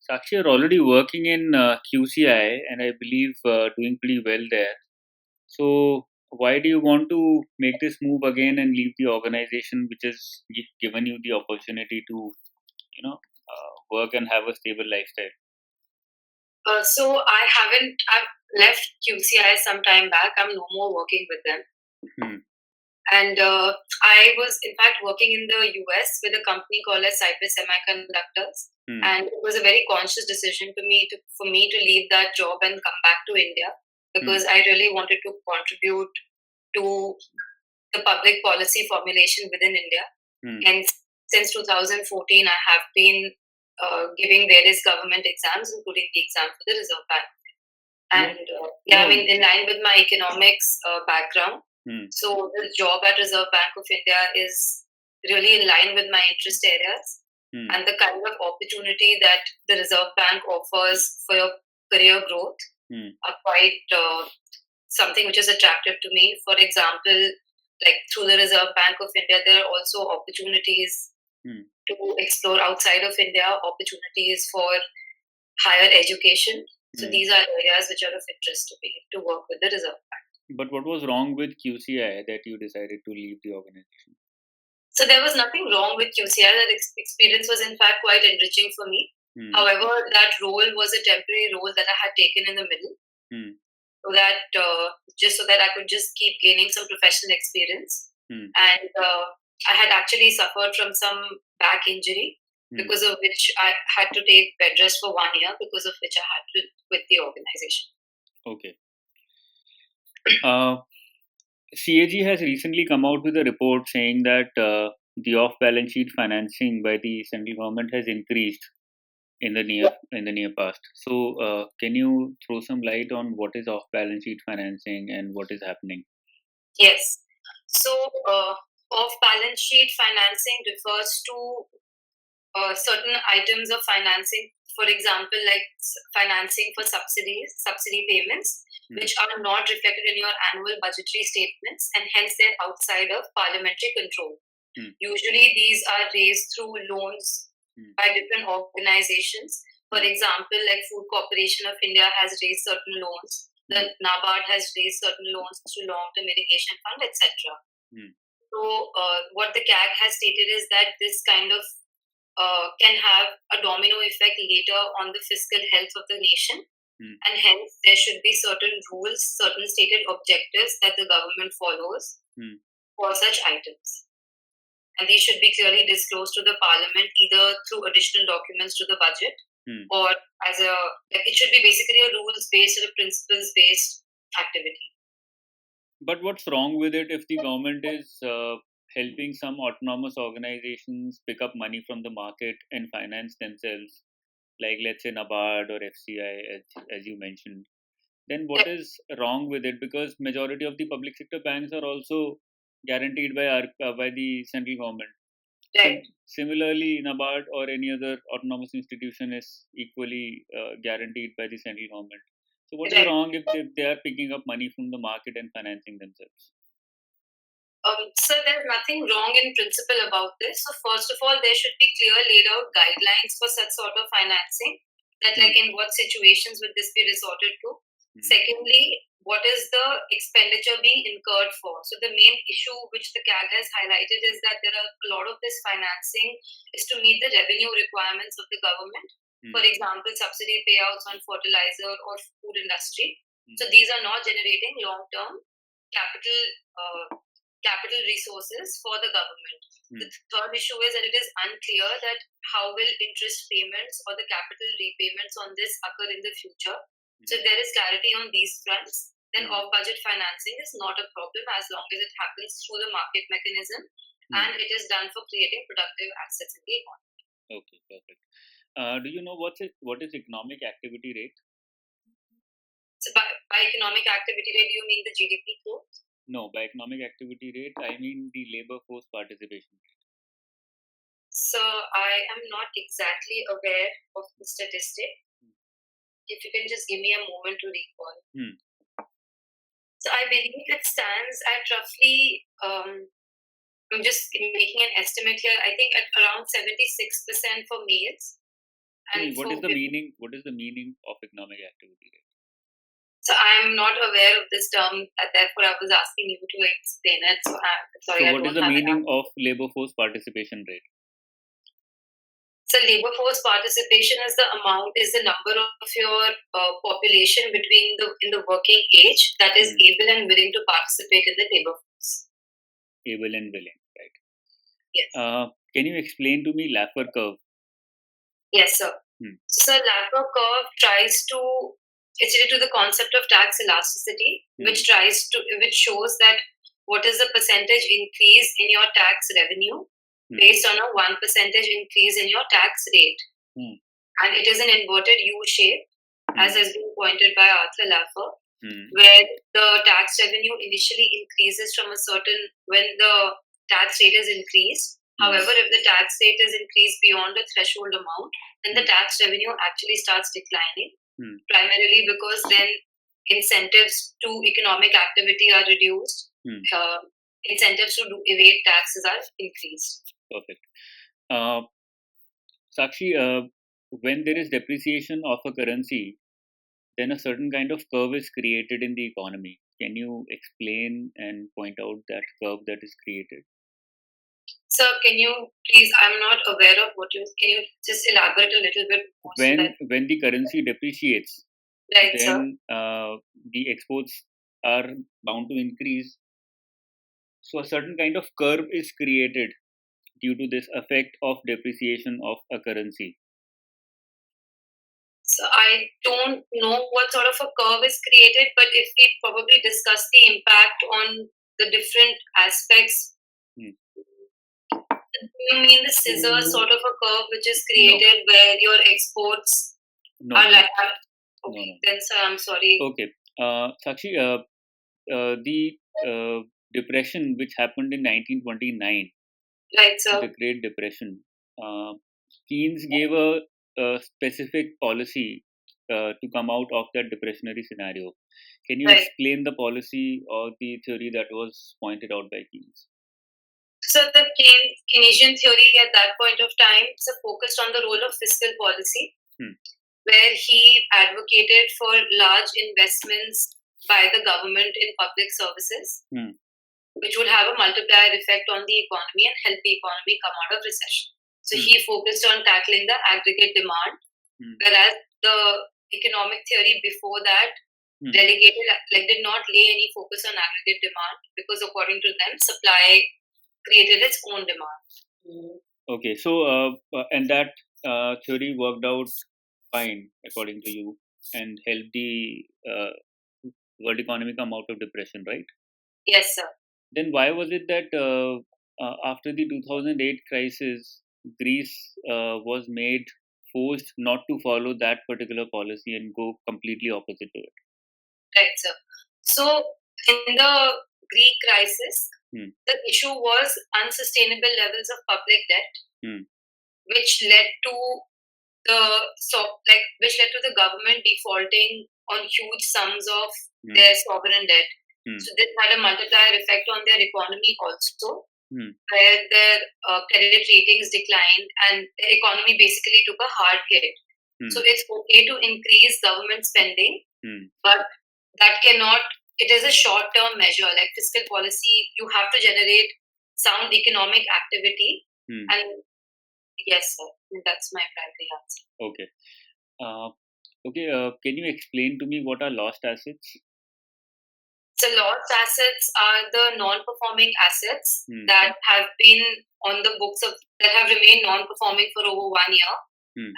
Sakshi, you're already working in QCI and I believe doing pretty well there. So, why do you want to make this move again and leave the organization which has given you the opportunity to, work and have a stable lifestyle? I've left QCI some time back. I'm no more working with them. Hmm. And I was, in fact, working in the US with a company called as Cypress Semiconductors. And it was a very conscious decision for me to leave that job and come back to India because I really wanted to contribute to the public policy formulation within India. And since 2014, I have been giving various government exams, including the exam for the Reserve Bank. And in line with my economics background, so the job at Reserve Bank of India is really in line with my interest areas. And the kind of opportunity that the Reserve Bank offers for your career growth are quite something which is attractive to me. For example, like through the Reserve Bank of India, there are also opportunities to explore outside of India, opportunities for higher education. So these are areas which are of interest to me to work with the Reserve Bank. But what was wrong with QCI that you decided to leave the organization? So there was nothing wrong with QCI. That experience was in fact quite enriching for me. However, that role was a temporary role that I had taken in the middle. So that I could just keep gaining some professional experience. And I had actually suffered from some back injury, because of which I had to take bed rest for 1 year, because of which I had to quit the organization. Okay. CAG has recently come out with a report saying that the off-balance sheet financing by the central government has increased in the near past. So, can you throw some light on what is off-balance sheet financing and what is happening? Yes. So, off-balance sheet financing refers to certain items of financing. For example, like financing for subsidy payments, which are not reflected in your annual budgetary statements, and hence they're outside of parliamentary control. Usually, these are raised through loans by different organizations. For example, like Food Corporation of India has raised certain loans. The NABARD has raised certain loans through long-term irrigation fund, etc. So, what the CAG has stated is that this kind of can have a domino effect later on the fiscal health of the nation, and hence there should be certain rules, certain stated objectives that the government follows for such items. And these should be clearly disclosed to the parliament either through additional documents to the budget or it should be basically a rules-based or a principles-based activity. But what's wrong with it if the government is helping some autonomous organizations pick up money from the market and finance themselves, like let's say NABARD or FCI, as you mentioned? Then what is wrong with it? Because majority of the public sector banks are also guaranteed by the central government. Right. Similarly, NABARD or any other autonomous institution is equally guaranteed by the central government. So what is wrong if they are picking up money from the market and financing themselves? So there's nothing wrong in principle about this. So first of all, there should be clear laid out guidelines for such sort of financing, that like in what situations would this be resorted to. Secondly, what is the expenditure being incurred for? So the main issue which the CAG has highlighted is that there are a lot of this financing is to meet the revenue requirements of the government. For example, subsidy payouts on fertilizer or food industry. So these are not generating long-term capital resources for the government. The third issue is that it is unclear that how will interest payments or the capital repayments on this occur in the future. So if there is clarity on these fronts, then off-budget financing is not a problem as long as it happens through the market mechanism and it is done for creating productive assets in the economy. Okay, perfect. Do you know what is economic activity rate? So by economic activity rate, do you mean the GDP growth? No, by economic activity rate, I mean the labor force participation rate. So I am not exactly aware of the statistic. If you can just give me a moment to recall. So I believe it stands at roughly, I'm just making an estimate here, I think at around 76% for males And What is for the meaning? What is the meaning of economic activity rate? So I'm not aware of this term, therefore I was asking you to explain it. So I'm sorry, So I what is don't the have meaning an answer. of labor force participation rate? So labor force participation is the number of your population in the working age that is able and willing to participate in the labor force. Able and willing, right? Yes. Can you explain to me Laffer curve? Yes, sir. So Laffer curve tries to, it's related to the concept of tax elasticity, which shows that what is the percentage increase in your tax revenue based on a 1% increase in your tax rate. And it is an inverted U shape, as has been pointed by Arthur Laffer, where the tax revenue initially increases when the tax rate is increased. However, if the tax rate is increased beyond a threshold amount, then the tax revenue actually starts declining, primarily because then incentives to economic activity are reduced. Incentives to evade taxes are increased. Perfect. Sakshi, when there is depreciation of a currency, then a certain kind of curve is created in the economy. Can you explain and point out that curve that is created? Sir, can you please, I'm not aware of can you just elaborate a little bit more? When the currency depreciates, right, then the exports are bound to increase. So a certain kind of curve is created due to this effect of depreciation of a currency. So I don't know what sort of a curve is created, but if we probably discuss the impact on the different aspects, you mean the scissor sort of a curve which is created where your exports are like that? Okay, then sir, I'm sorry. Okay, Sakshi, the depression which happened in 1929, right, sir, the Great Depression, Keynes gave a specific policy to come out of that depressionary scenario. Can you explain the policy or the theory that was pointed out by Keynes? So the Keynesian theory at that point of time focused on the role of fiscal policy, where he advocated for large investments by the government in public services, which would have a multiplier effect on the economy and help the economy come out of recession. So he focused on tackling the aggregate demand, whereas the economic theory before that did not lay any focus on aggregate demand, because according to them, supply created its own demand. Okay, so and that theory worked out fine according to you and helped the world economy come out of depression, right? Yes, sir. Then why was it that after the 2008 crisis, Greece was made forced not to follow that particular policy and go completely opposite to it? Right, sir. So in the Greek crisis, the issue was unsustainable levels of public debt, which led to the government defaulting on huge sums of their sovereign debt. So this had a multiplier effect on their economy also, where their credit ratings declined and the economy basically took a hard hit. So it's okay to increase government spending, but that cannot, it is a short-term measure. Like fiscal policy, you have to generate sound economic activity. And yes, sir, that's my primary answer. Okay. Can you explain to me what are lost assets? So lost assets are the non-performing assets that have been on the books that have remained non-performing for over 1 year,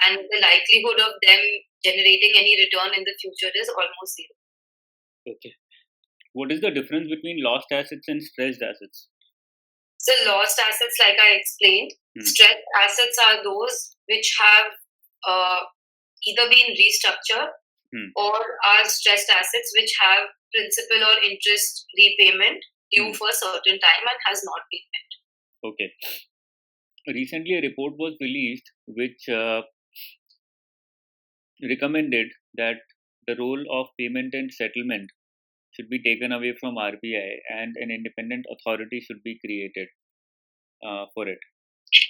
and the likelihood of them generating any return in the future is almost zero. Okay. What is the difference between lost assets and stressed assets? So lost assets, like I explained, stressed assets are those which have either been restructured or are stressed assets which have principal or interest repayment due for a certain time and has not been met. Okay. Recently, a report was released which recommended that the role of payment and settlement should be taken away from RBI and an independent authority should be created for it.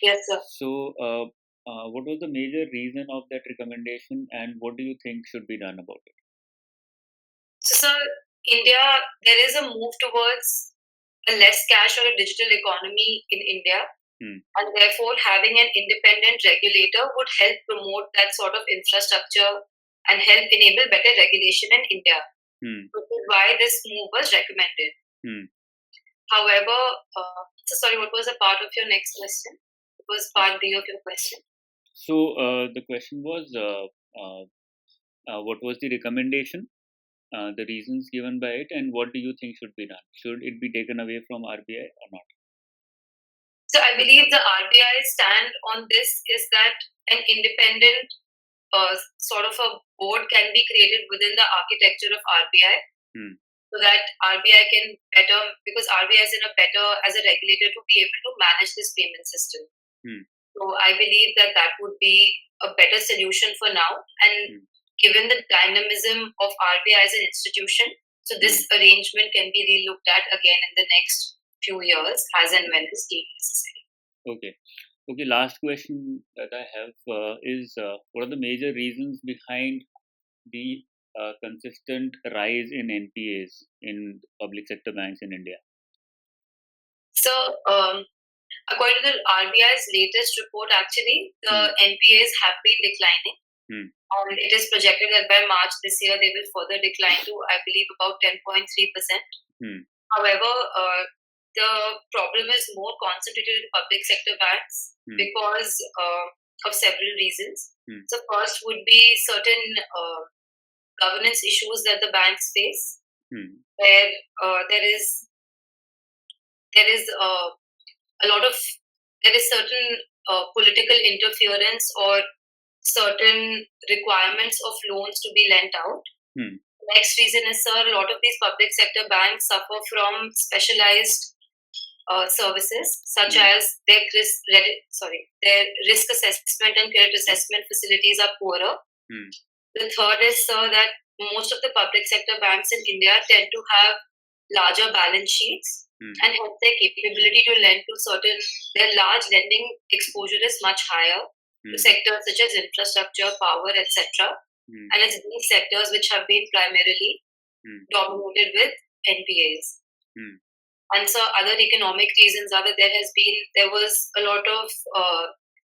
Yes, sir. So, What was the major reason of that recommendation, and what do you think should be done about it? So, sir, India, there is a move towards a less cash or a digital economy in India. And therefore, having an independent regulator would help promote that sort of infrastructure and help enable better regulation in India, which is why this move was recommended. However, so sorry, what was the part of your next question? It was part B of your question. So the question was, what was the recommendation, the reasons given by it, and what do you think should be done? Should it be taken away from RBI or not? So I believe the RBI stand on this is that an independent sort of a board can be created within the architecture of RBI, so that RBI can better, because RBI is in a better as a regulator to be able to manage this payment system. So I believe that that would be a better solution for now, and given the dynamism of RBI as an institution, so this arrangement can be relooked at again in the next few years as and when is deemed necessary. Okay, last question that I have is what are the major reasons behind the consistent rise in NPAs in public sector banks in India? So, according to the RBI's latest report, actually, the NPAs have been declining. And it is projected that by March this year, they will further decline to, I believe, about 10.3%. However, the problem is more concentrated in public sector banks because of several reasons. So, first would be certain governance issues that the banks face, where there is a lot of certain political interference or certain requirements of loans to be lent out. Next reason is, sir, a lot of these public sector banks suffer from specialized services such as their risk assessment and credit assessment facilities are poorer. The third is, sir, that most of the public sector banks in India tend to have larger balance sheets, and hence their capability to lend to their large lending exposure is much higher to sectors such as infrastructure, power, etc. And it's these sectors which have been primarily dominated with NPAs. And so other economic reasons are that there was a lot of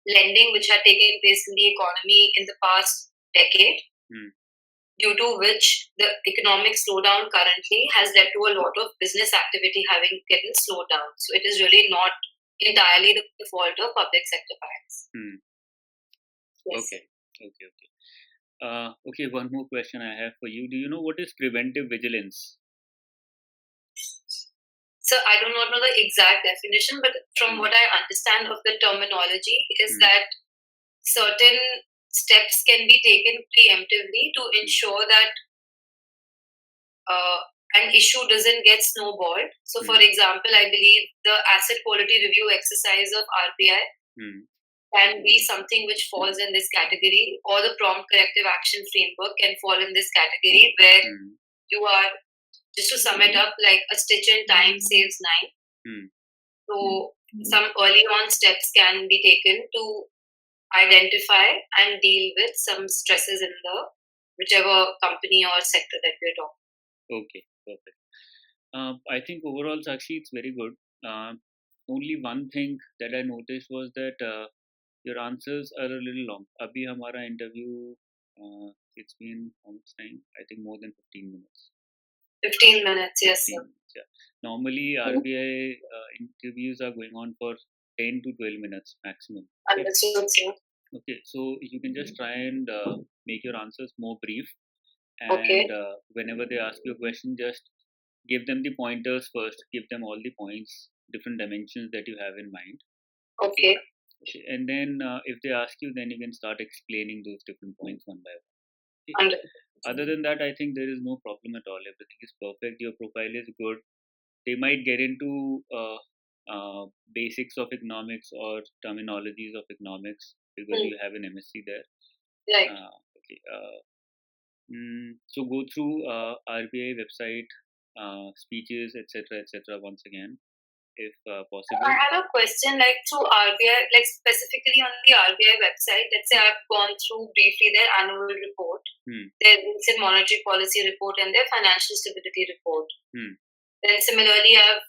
lending which had taken place in the economy in the past decade, due to which the economic slowdown currently has led to a lot of business activity having getting slowed down. So it is really not entirely the fault of public sector banks. Yes. Okay, one more question I have for you. Do you know what is preventive vigilance? So I do not know the exact definition, but from what I understand of the terminology is that certain steps can be taken preemptively to ensure that an issue doesn't get snowballed. So, for example, I believe the asset quality review exercise of RBI can be something which falls in this category, or the prompt corrective action framework can fall in this category, where you are, just to sum it up, like a stitch in time saves nine. So some early on steps can be taken to identify and deal with some stresses in the whichever company or sector that we're talking. Okay, perfect. I think overall, Sakshi, it's very good. Only one thing that I noticed was that your answers are a little long. Abhi hamara interview, it's been how much time? I think more than 15 minutes. 15 minutes, yes, 15 sir. Minutes, yeah. Normally, RBI interviews are going on for 10 to 12 minutes maximum. Understood, sir. Okay, so you can just try and make your answers more brief. And whenever they ask you a question, just give them the pointers first. Give them all the points, different dimensions that you have in mind. Okay. And then if they ask you, then you can start explaining those different points one by one. Okay. Other than that, I think there is no problem at all. Everything is perfect. Your profile is good. They might get into basics of economics or terminologies of economics because you have an MSc there. Right. Okay. So go through RBI website, speeches, etc., once again. if possible. I have a question like through RBI, like specifically on the RBI website. Let's say I've gone through briefly their annual report, their recent monetary policy report, and their financial stability report. Then similarly, I've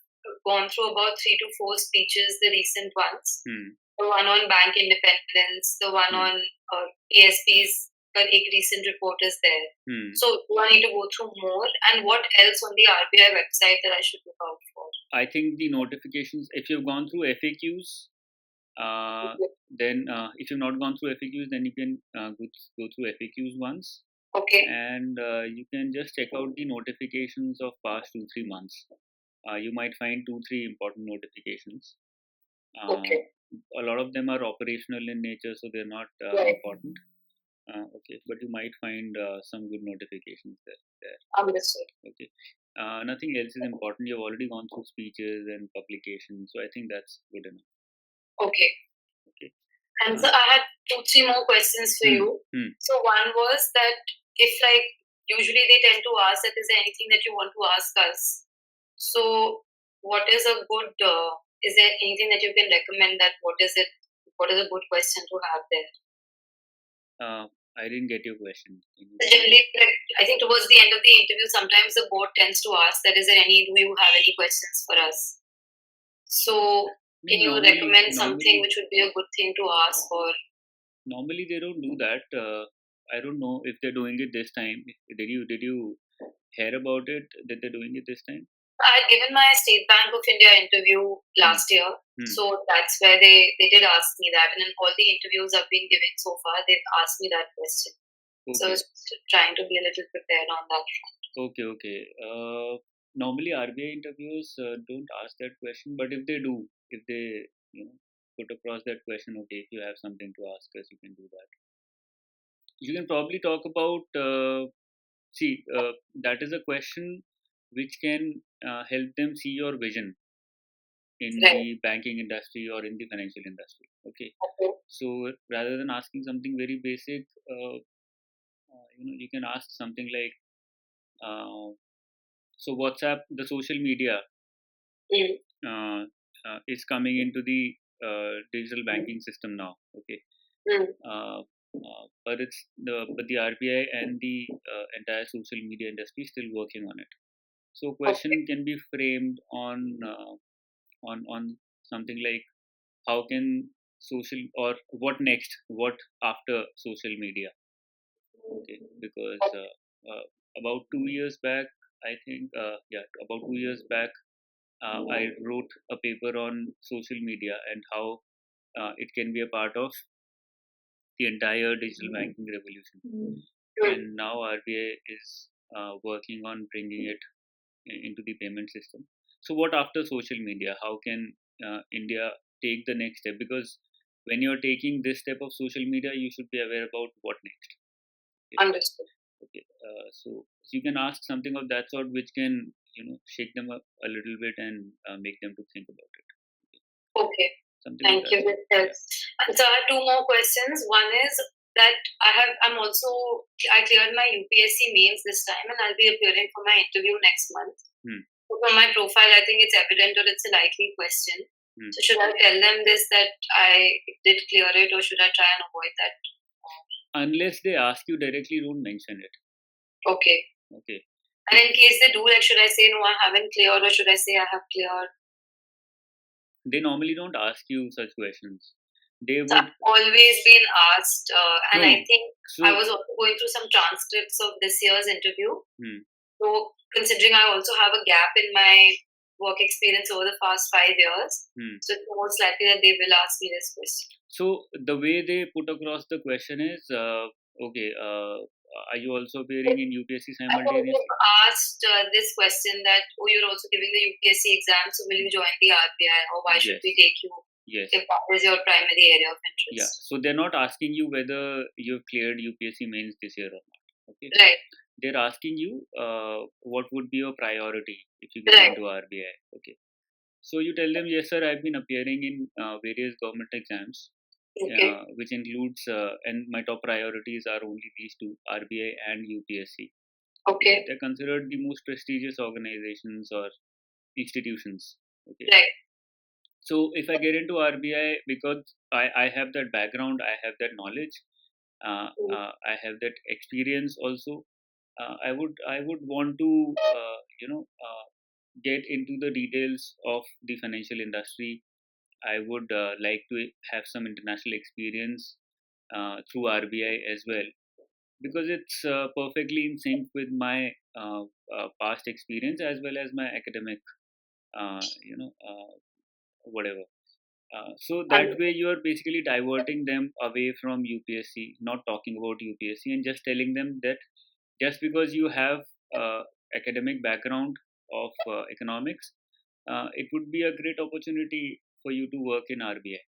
gone through about 3 to 4 speeches, the recent ones. The one on bank independence, the one on PSP's recent report is there. So do I need to go through more? And what else on the RBI website that I should look out for? I think the notifications, if you've gone through FAQs, then if you've not gone through FAQs, then you can go through FAQs once. Okay. And you can just check out the notifications of past 2-3 months. You might find 2-3 important notifications. Okay. A lot of them are operational in nature, so they're not important. Okay, but you might find some good notifications there. Understood. Okay. Nothing else is important. You've already gone through speeches and publications, so I think that's good enough. Okay. Okay. And so I had 2-3 more questions for you. So one was that if like usually they tend to ask that is there anything that you want to ask us? So what is a good? Is there anything that you can recommend? That what is it? What is a good question to have there? I didn't get your question. Generally, I think towards the end of the interview, sometimes the board tends to ask that do you have any questions for us? So can you recommend something which would be a good thing to ask? Or normally they don't do that. I don't know if they're doing it this time. Did you hear about it that they're doing it this time? I had given my State Bank of India interview last year. So that's where they did ask me that. And in all the interviews I've been giving so far, they've asked me that question. Okay. So I was trying to be a little prepared on that front. Okay. Normally RBI interviews don't ask that question, but if they do, if they put across that question, okay, if you have something to ask us, you can do that. You can probably talk about, that is a question which can help them see your vision in the banking industry or in the financial industry. Okay. So rather than asking something very basic, you can ask something like, so WhatsApp, the social media, is coming into the digital banking system now. Okay. But the RBI and the entire social media industry is still working on it. So question can be framed on something like, how can social, or what next, what after social media? Okay, because about 2 years back, I think, about 2 years back, I wrote a paper on social media and how it can be a part of the entire digital banking revolution. And now RBI is working on bringing it into the payment system. So what after social media? How can India take the next step? Because when you're taking this step of social media, you should be aware about what next. Okay. Understood. Okay. So you can ask something of that sort, which can shake them up a little bit and make them to think about it. Okay. Thank you. And so I have 2 more questions. One is that I cleared my UPSC mains this time, and I'll be appearing for my interview next month. So from my profile, I think it's evident, or it's a likely question. So should I tell them this, that I did clear it, or should I try and avoid that? Unless they ask you directly, don't mention it. Okay. And in case they do, like, should I say no, I haven't cleared, or should I say I have cleared? They normally don't ask you such questions. They would. I've always been asked, and I think I was also going through some transcripts of this year's interview. So considering I also have a gap in my work experience over the past 5 years, so it's most likely that they will ask me this question. So the way they put across the question is, are you also appearing in UPSC simultaneously? I've asked this question that, you're also giving the UPSC exam, so will you join the RBI, or why should we take you? Yes. If that is your primary area of interest. Yeah. So they're not asking you whether you've cleared UPSC mains this year or not. Okay. Right. They're asking you what would be your priority if you get into RBI. Okay. So you tell them, yes, sir, I've been appearing in various government exams, which includes, and my top priorities are only these 2, RBI and UPSC. Okay. They're considered the most prestigious organizations or institutions. Okay. Right. So if I get into RBI, because I have that background, I have that knowledge, I have that experience also. I would want to get into the details of the financial industry. I would like to have some international experience through RBI as well, because it's perfectly in sync with my past experience as well as my academic, uh, you know, whatever. So that way, you are basically diverting them away from UPSC, not talking about UPSC, and just telling them that just because you have academic background of economics, it would be a great opportunity for you to work in RBI,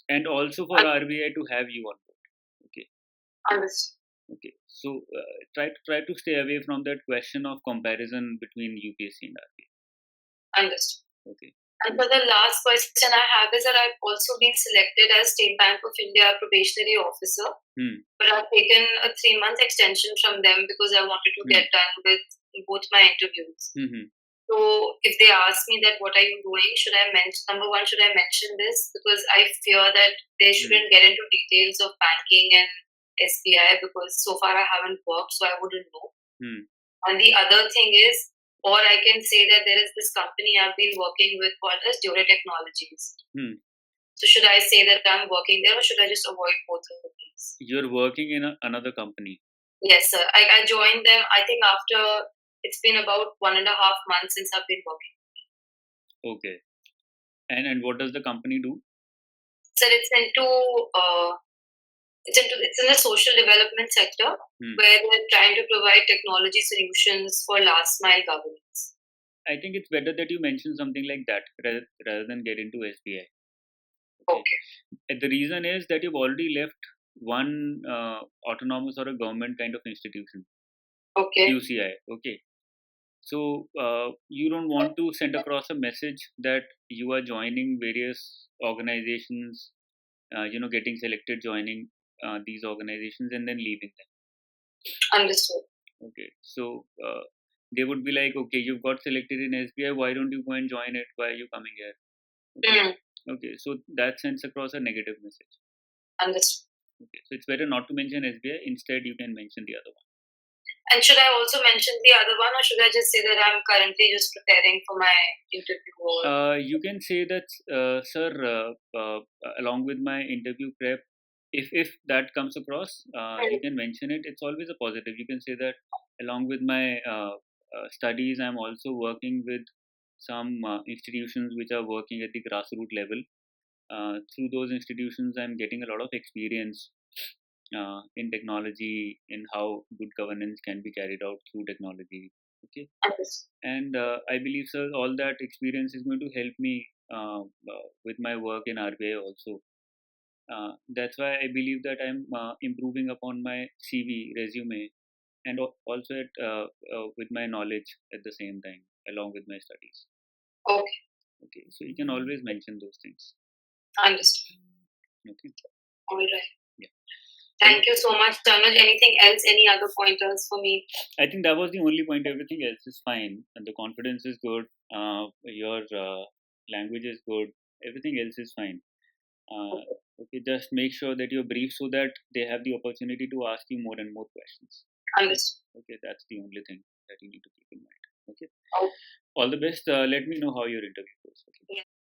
and also for RBI to have you on board. Okay. Understood. Okay. So try to stay away from that question of comparison between UPSC and RBI. Understood. Okay. And for the last question I have is that I've also been selected as State Bank of India probationary officer, but I've taken a 3-month extension from them because I wanted to get done with both my interviews. So if they ask me that what are you doing, should I mention, number one, should I mention this? Because I fear that they shouldn't get into details of banking and SBI, because so far I haven't worked, so I wouldn't know. And the other thing is, or I can say that there is this company I've been working with called as Dure Technologies. So should I say that I'm working there, or should I just avoid both of these? You're working in another company? Yes, sir. I joined them, I think after, it's been about 1.5 months since I've been working. Okay. And what does the company do? Sir, it's in the social development sector, where they're trying to provide technology solutions for last mile governance. I think it's better that you mention something like that rather than get into SBI. Okay. The reason is that you've already left one autonomous or a government kind of institution. Okay. QCI. Okay. So you don't want to send across a message that you are joining various organizations, getting selected, joining these organizations, and then leaving them. Understood. Okay. So they would be like, okay, you've got selected in SBI. Why don't you go and join it? Why are you coming here? Okay. Okay. So that sends across a negative message. Understood. Okay. So it's better not to mention SBI. Instead, you can mention the other one. And should I also mention the other one, or should I just say that I'm currently just preparing for my interview? You can say that, sir, along with my interview prep, if that comes across, you can mention it. It's always a positive. You can say that along with my studies, I'm also working with some institutions which are working at the grassroots level. Through those institutions, I'm getting a lot of experience in technology, in how good governance can be carried out through technology. Okay. And I believe, sir, all that experience is going to help me with my work in RBI also. That's why I believe that I'm improving upon my CV, resume, and also with my knowledge at the same time, along with my studies. Okay. Okay. So you can always mention those things. Understood. Okay. All right. Yeah. Thank you so much, Anuj. Anything else? Any other pointers for me? I think that was the only point. Everything else is fine. And the confidence is good. Your language is good. Everything else is fine. Okay, just make sure that you're brief so that they have the opportunity to ask you more and more questions. Understood. Okay, that's the only thing that you need to keep in mind. Okay. All the best. Let me know how your interview goes. Okay. Yeah.